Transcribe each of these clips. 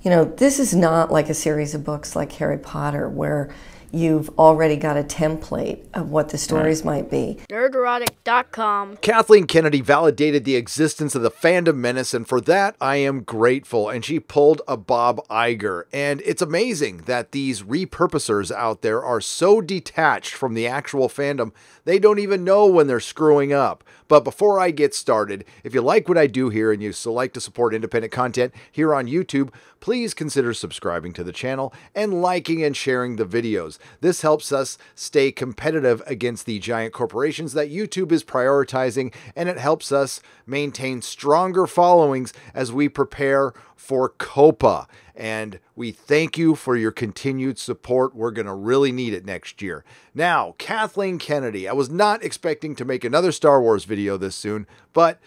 You know, this is not like a series of books like Harry Potter where you've already got a template of what the stories might be. Nerdrotic.com. Kathleen Kennedy validated the existence of the Fandom Menace, and for that I am grateful. And she pulled a Bob Iger. And it's amazing that these repurposers out there are so detached from the actual fandom, they don't even know when they're screwing up. But before I get started, if you like what I do here and you still like to support independent content here on YouTube, please consider subscribing to the channel and liking and sharing the videos. This helps us stay competitive against the giant corporations that YouTube is prioritizing, and it helps us maintain stronger followings as we prepare for COPA. And we thank you for your continued support. We're going to really need it next year. Now, Kathleen Kennedy. I was not expecting to make another Star Wars video this soon, but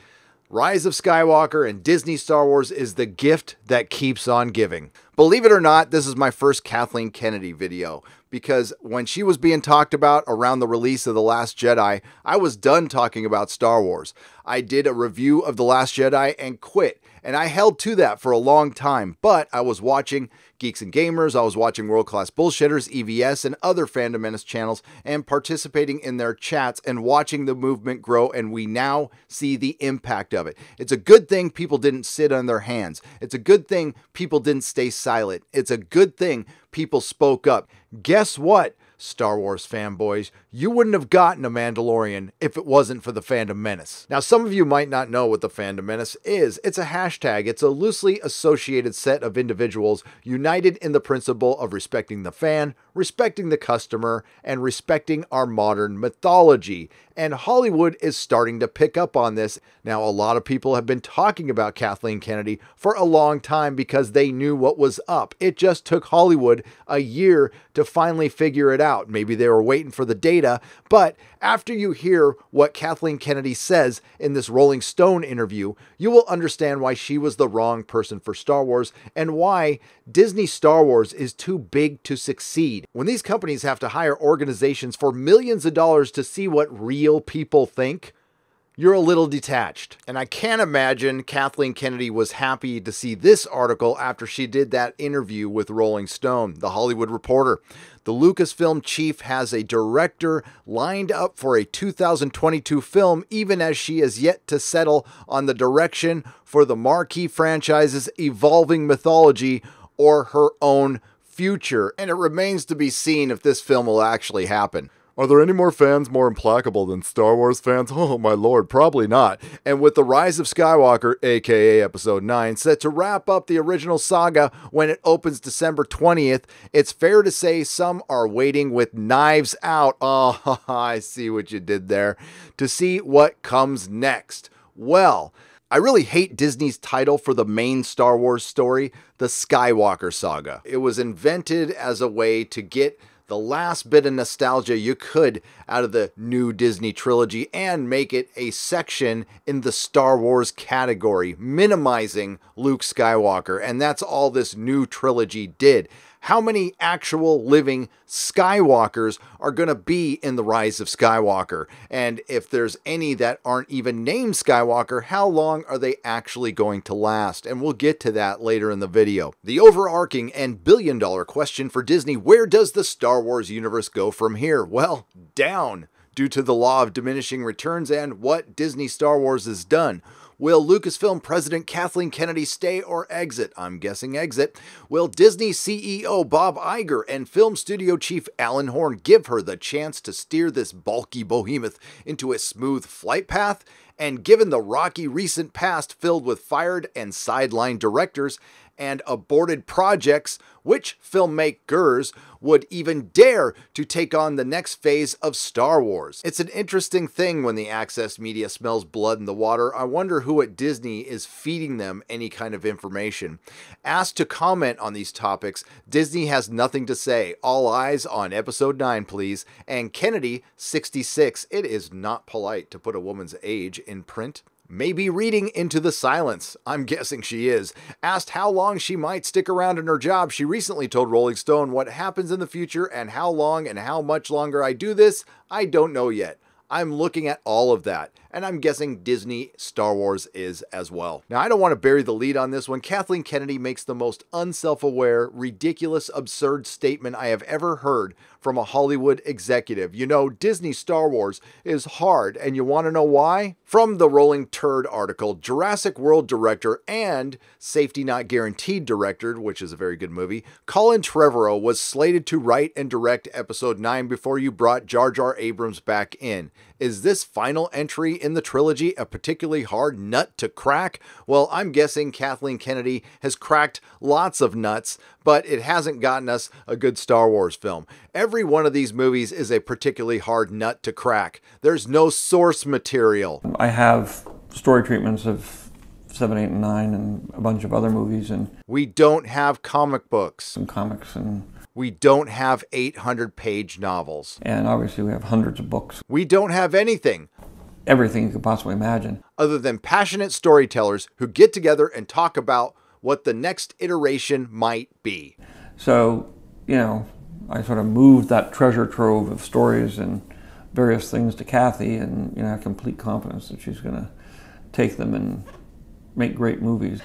Rise of Skywalker and Disney Star Wars is the gift that keeps on giving. Believe it or not, this is my first Kathleen Kennedy video, because when she was being talked about around the release of The Last Jedi, I was done talking about Star Wars. I did a review of The Last Jedi and quit, and I held to that for a long time, but I was watching Geeks and Gamers, I was watching World Class Bullshitters, EVS, and other Fandom Menace channels, and participating in their chats and watching the movement grow, and we now see the impact of it. It's a good thing people didn't sit on their hands. It's a good thing people didn't stay silent. It's a good thing people spoke up. Guess what, Star Wars fanboys? You wouldn't have gotten a Mandalorian if it wasn't for the Fandom Menace. Now, some of you might not know what the Fandom Menace is. It's a hashtag. It's a loosely associated set of individuals united in the principle of respecting the fan, respecting the customer, and respecting our modern mythology. And Hollywood is starting to pick up on this. Now, a lot of people have been talking about Kathleen Kennedy for a long time because they knew what was up. It just took Hollywood a year to finally figure it out. Maybe they were waiting for the data, but after you hear what Kathleen Kennedy says in this Rolling Stone interview, you will understand why she was the wrong person for Star Wars and why Disney Star Wars is too big to succeed. When these companies have to hire organizations for millions of dollars to see what real people think, you're a little detached. And I can't imagine Kathleen Kennedy was happy to see this article after she did that interview with Rolling Stone, The Hollywood Reporter. The Lucasfilm chief has a director lined up for a 2022 film, even as she is yet to settle on the direction for the marquee franchise's evolving mythology or her own future. And it remains to be seen if this film will actually happen. Are there any more fans more implacable than Star Wars fans? Oh my lord, probably not. And with The Rise of Skywalker, aka Episode 9, set to wrap up the original saga when it opens December 20th, it's fair to say some are waiting with knives out. Oh, I see what you did there. To see what comes next. Well, I really hate Disney's title for the main Star Wars story, the Skywalker Saga. It was invented as a way to get the last bit of nostalgia you could out of the new Disney trilogy and make it a section in the Star Wars category, minimizing Luke Skywalker. And that's all this new trilogy did. How many actual living Skywalkers are going to be in The Rise of Skywalker? And if there's any that aren't even named Skywalker, how long are they actually going to last? And we'll get to that later in the video. The overarching and billion-dollar question for Disney: where does the Star Wars universe go from here? Well, down, due to the law of diminishing returns and what Disney Star Wars has done. Will Lucasfilm President Kathleen Kennedy stay or exit? I'm guessing exit. Will Disney CEO Bob Iger and film studio chief Alan Horn give her the chance to steer this bulky behemoth into a smooth flight path? And given the rocky recent past filled with fired and sidelined directors and aborted projects, which filmmakers would even dare to take on the next phase of Star Wars? It's an interesting thing when the access media smells blood in the water. I wonder who at Disney is feeding them any kind of information. Asked to comment on these topics, Disney has nothing to say. All eyes on Episode 9, please. And Kennedy, 66. It is not polite to put a woman's age in print. Maybe reading into the silence. I'm guessing she is. Asked how long she might stick around in her job, she recently told Rolling Stone, "What happens in the future and how long and how much longer I do this, I don't know yet. I'm looking at all of that. and I'm guessing Disney Star Wars is as well. Now, I don't want to bury the lead on this one. Kathleen Kennedy makes the most unself-aware, ridiculous, absurd statement I have ever heard from a Hollywood executive. You know, Disney Star Wars is hard, and you want to know why? From the Rolling Turd article, Jurassic World director and Safety Not Guaranteed director, which is a very good movie, Colin Trevorrow was slated to write and direct Episode 9 before you brought Jar Jar Abrams back in. Is this final entry in the trilogy a particularly hard nut to crack? Well, I'm guessing Kathleen Kennedy has cracked lots of nuts, but it hasn't gotten us a good Star Wars film. Every one of these movies is a particularly hard nut to crack. There's no source material. I have story treatments of 7, 8, and 9 and a bunch of other movies, and we don't have comic books. Some comics, and we don't have 800-page novels. And obviously we have hundreds of books. We don't have anything. Everything you could possibly imagine. Other than passionate storytellers who get together and talk about what the next iteration might be. So, you know, I sort of moved that treasure trove of stories and various things to Kathy, and, you know, I have complete confidence that she's going to take them and make great movies.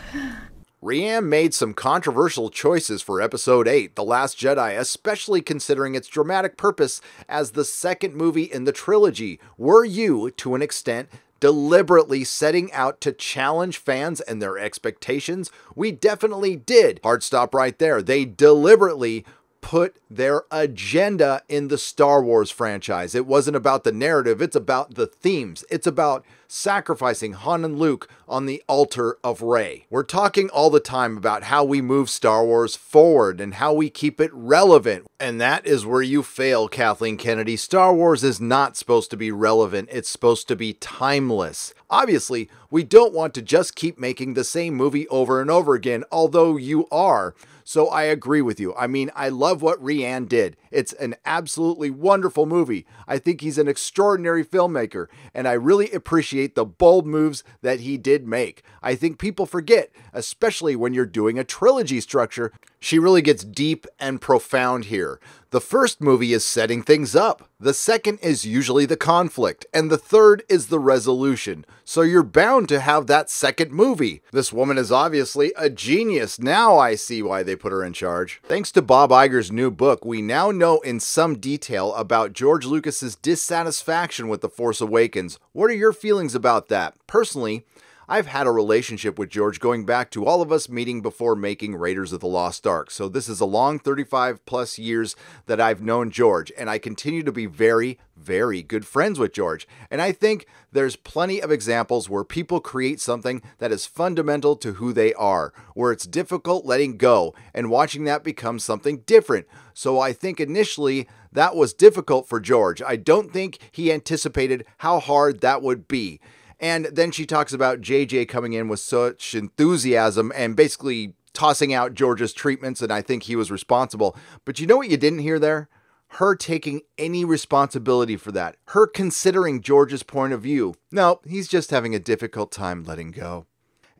Rianne made some controversial choices for Episode 8, The Last Jedi, especially considering its dramatic purpose as the second movie in the trilogy. Were you, to an extent, deliberately setting out to challenge fans and their expectations? We definitely did. Hard stop right there. They deliberately put their agenda in the Star Wars franchise. It wasn't about the narrative, it's about the themes. It's about sacrificing Han and Luke on the altar of Rey. We're talking all the time about how we move Star Wars forward and how we keep it relevant. And that is where you fail, Kathleen Kennedy. Star Wars is not supposed to be relevant. It's supposed to be timeless. Obviously, we don't want to just keep making the same movie over and over again, although you are. So I agree with you. I mean, I love what Rianne did. It's an absolutely wonderful movie. I think he's an extraordinary filmmaker, and I really appreciate the bold moves that he did make. I think people forget, especially when you're doing a trilogy structure. She really gets deep and profound here. The first movie is setting things up. The second is usually the conflict, and the third is the resolution. So you're bound to have that second movie. This woman is obviously a genius. Now I see why they put her in charge. Thanks to Bob Iger's new book, we now know in some detail about George Lucas's dissatisfaction with The Force Awakens. What are your feelings about that? Personally, I've had a relationship with George going back to all of us meeting before making Raiders of the Lost Ark. So this is a long 35 plus years that I've known George, and I continue to be very, very good friends with George. And I think there's plenty of examples where people create something that is fundamental to who they are, where it's difficult letting go and watching that become something different. So I think initially that was difficult for George. I don't think he anticipated how hard that would be. And then she talks about JJ coming in with such enthusiasm and basically tossing out George's treatments, and I think he was responsible. But you know what you didn't hear there? Her taking any responsibility for that. Her considering George's point of view. No, he's just having a difficult time letting go.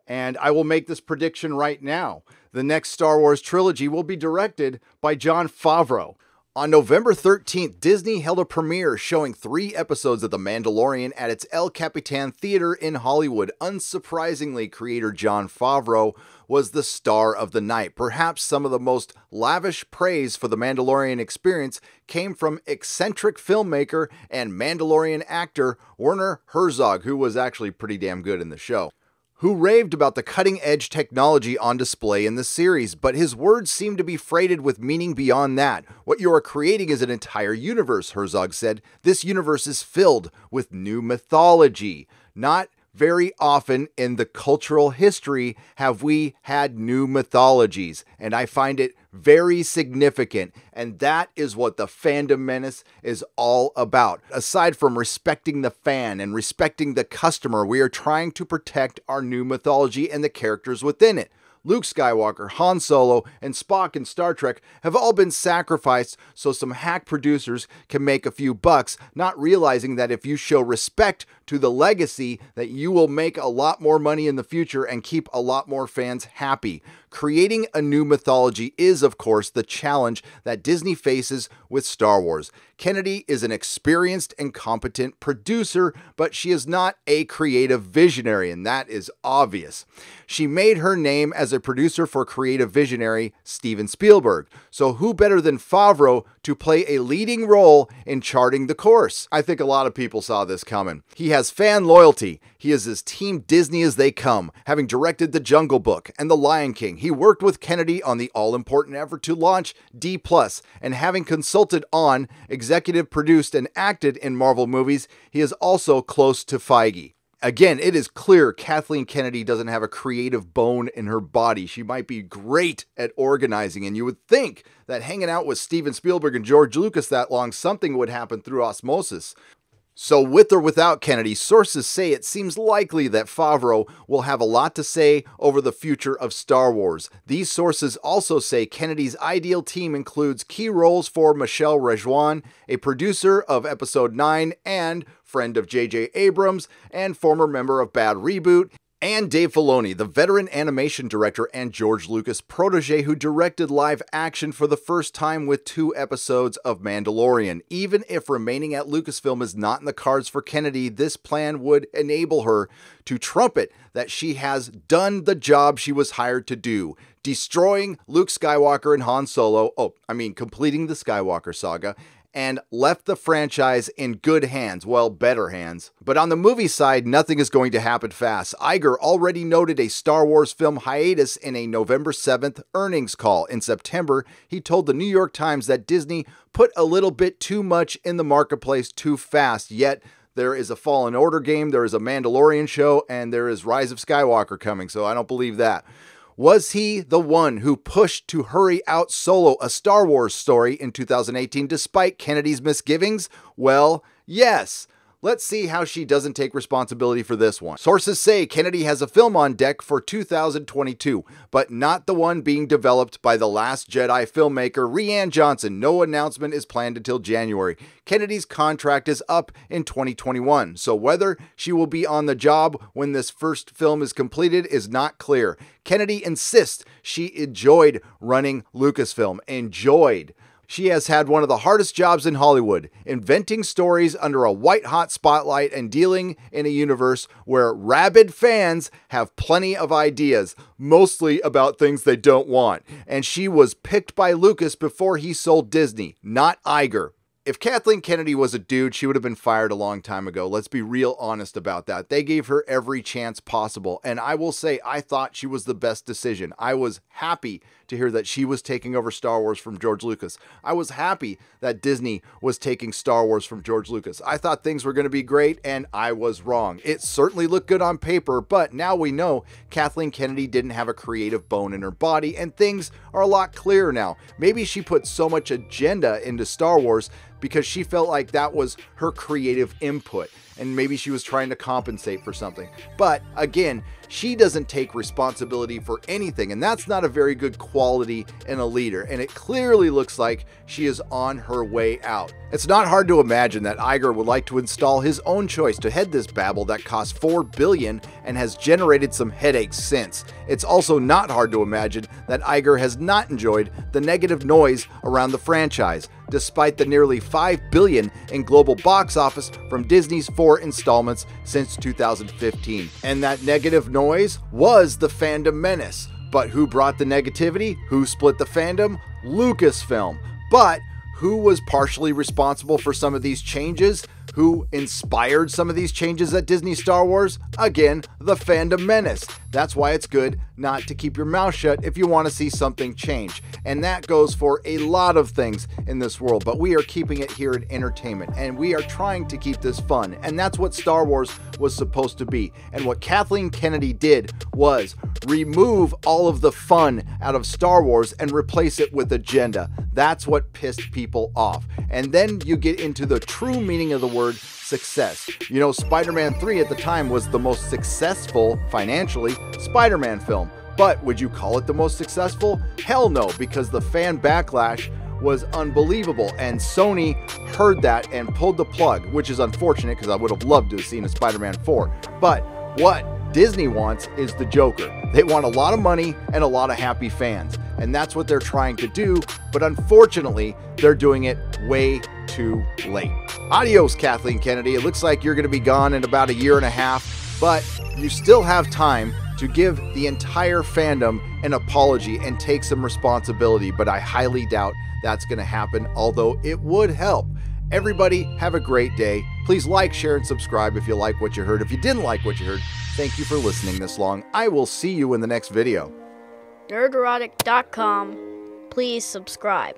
And I will make this prediction right now. The next Star Wars trilogy will be directed by Jon Favreau. On November 13th, Disney held a premiere showing 3 episodes of The Mandalorian at its El Capitan Theater in Hollywood. Unsurprisingly, creator Jon Favreau was the star of the night. Perhaps some of the most lavish praise for the Mandalorian experience came from eccentric filmmaker and Mandalorian actor Werner Herzog, who was actually pretty damn good in the show, who raved about the cutting-edge technology on display in the series, but his words seem to be freighted with meaning beyond that. What you are creating is an entire universe, Herzog said. This universe is filled with new mythology. Not very often in the cultural history have we had new mythologies, and I find it very significant, and that is what the Fandom Menace is all about. Aside from respecting the fan and respecting the customer, we are trying to protect our new mythology and the characters within it. Luke Skywalker, Han Solo, and Spock in Star Trek have all been sacrificed so some hack producers can make a few bucks, not realizing that if you show respect to the legacy that you will make a lot more money in the future and keep a lot more fans happy. Creating a new mythology is, of course, the challenge that Disney faces with Star Wars. Kennedy is an experienced and competent producer, but she is not a creative visionary, and that is obvious. She made her name as a producer for creative visionary Steven Spielberg, so who better than Favreau to play a leading role in charting the course? I think a lot of people saw this coming. He has fan loyalty. He is as Team Disney as they come, having directed The Jungle Book and The Lion King. He worked with Kennedy on the all-important effort to launch D+, and having consulted on, executive produced, and acted in Marvel movies, he is also close to Feige. Again, it is clear Kathleen Kennedy doesn't have a creative bone in her body. She might be great at organizing, and you would think that hanging out with Steven Spielberg and George Lucas that long, something would happen through osmosis. So with or without Kennedy, sources say it seems likely that Favreau will have a lot to say over the future of Star Wars. These sources also say Kennedy's ideal team includes key roles for Michelle Rejoin, a producer of Episode 9 and friend of J.J. Abrams and former member of Bad Reboot, and Dave Filoni, the veteran animation director and George Lucas protege who directed live action for the first time with 2 episodes of Mandalorian. Even if remaining at Lucasfilm is not in the cards for Kennedy, this plan would enable her to trumpet that she has done the job she was hired to do, destroying Luke Skywalker and Han Solo, completing the Skywalker saga, and left the franchise in good hands, well, better hands. But on the movie side, nothing is going to happen fast. Iger already noted a Star Wars film hiatus in a November 7th earnings call. In September, he told the New York Times that Disney put a little bit too much in the marketplace too fast, yet there is a Fallen Order game, there is a Mandalorian show, and there is Rise of Skywalker coming, so I don't believe that. Was he the one who pushed to hurry out Solo, a Star Wars story, in 2018 despite Kennedy's misgivings? Well, yes. Let's see how she doesn't take responsibility for this one. Sources say Kennedy has a film on deck for 2022, but not the one being developed by The Last Jedi filmmaker Rian Johnson. No announcement is planned until January. Kennedy's contract is up in 2021, so whether she will be on the job when this first film is completed is not clear. Kennedy insists she enjoyed running Lucasfilm. Enjoyed. She has had one of the hardest jobs in Hollywood, inventing stories under a white-hot spotlight and dealing in a universe where rabid fans have plenty of ideas, mostly about things they don't want. And she was picked by Lucas before he sold Disney, not Iger. If Kathleen Kennedy was a dude, she would have been fired a long time ago. Let's be real honest about that. They gave her every chance possible. And I will say, I thought she was the best decision. I was happy to hear that she was taking over Star Wars from George Lucas. I was happy that Disney was taking Star Wars from George Lucas. I thought things were going to be great, and I was wrong. It certainly looked good on paper, but now we know Kathleen Kennedy didn't have a creative bone in her body, and things are a lot clearer now. Maybe she put so much agenda into Star Wars because she felt like that was her creative input, and maybe she was trying to compensate for something. But again, she doesn't take responsibility for anything, and that's not a very good quality in a leader, and it clearly looks like she is on her way out. It's not hard to imagine that Iger would like to install his own choice to head this babble that cost $4 billion and has generated some headaches since. It's also not hard to imagine that Iger has not enjoyed the negative noise around the franchise, despite the nearly $5 billion in global box office from Disney's 4 installments since 2015. And that negative noise was the Fandom Menace. But who brought the negativity? Who split the fandom? Lucasfilm. But who was partially responsible for some of these changes? Who inspired some of these changes at Disney Star Wars? Again, the Fandom Menace. That's why it's good not to keep your mouth shut if you want to see something change. And that goes for a lot of things in this world, but we are keeping it here at entertainment, and we are trying to keep this fun. And that's what Star Wars was supposed to be. And what Kathleen Kennedy did was remove all of the fun out of Star Wars and replace it with agenda. That's what pissed people off. And then you get into the true meaning of the word success. You know, Spider-Man 3 at the time was the most successful, financially, Spider-Man film. But would you call it the most successful? Hell no, because the fan backlash was unbelievable, and Sony heard that and pulled the plug, which is unfortunate because I would have loved to have seen a Spider-Man 4. But what Disney wants is the Joker. They want a lot of money and a lot of happy fans, and that's what they're trying to do, but unfortunately, they're doing it way too late. Adios, Kathleen Kennedy. It looks like you're going to be gone in about a year and a half, but you still have time to give the entire fandom an apology and take some responsibility, but I highly doubt that's going to happen, although it would help. Everybody have a great day. Please like, share, and subscribe if you like what you heard. If you didn't like what you heard, thank you for listening this long. I will see you in the next video. Nerdrotic.com. Please subscribe.